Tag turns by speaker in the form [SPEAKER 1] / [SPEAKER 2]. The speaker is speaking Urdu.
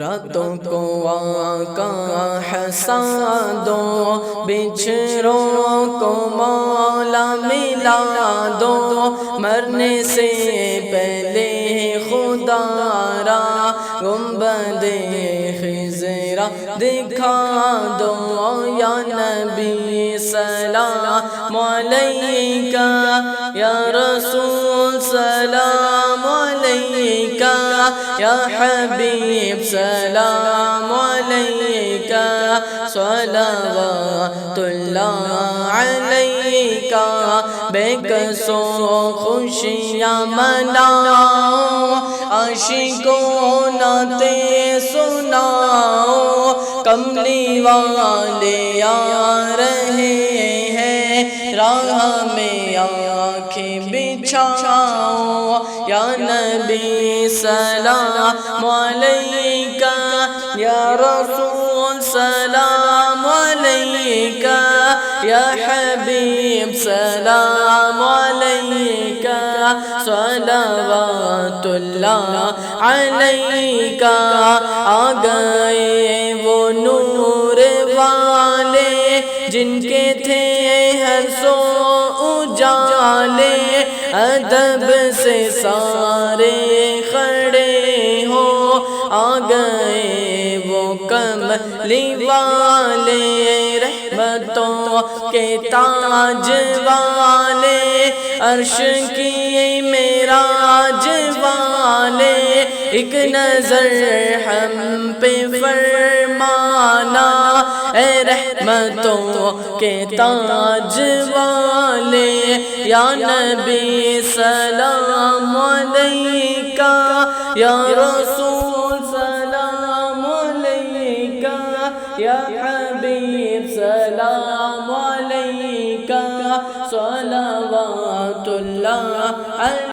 [SPEAKER 1] راتوں کو آقا حسان دو، بچھڑوں کو مولا ملا دو، مرنے سے پہلے خدا را گنبد خضرا دکھا دو۔ یا نبی سلام علیکہ، یا رسول سلام علیکہ، یا حبیب سلام علیکہ، صلوات اللہ علیکہ۔ بے قصو خوشیاں مناؤ، عاشقوں نعتیں سناؤ، کملی والے آ رہے ہیں، راہ میں آنکھیں بچھاؤ۔ یا نبی سلام علیکہ، یا رسول سلام علیکہ، یا حبیب سلام علیکہ، صلوات اللہ علیکہ۔ آ گئے وہ نور والے جن کے تھے ہر سو اجالے، ادب سے سارے کھڑے ہو۔ آ گئے وہ کملی والے، رحمتوں کے تاج والے، عرش کی معراج والے، ایک نظر ہم پہ فرمانا، اے رحمتوں کے تاج والے۔ یا نبی سلام علیکہ، یا رسول سلام علیکہ، یا حبیب سلام علیکہ، صلوات اللہ علیکہ۔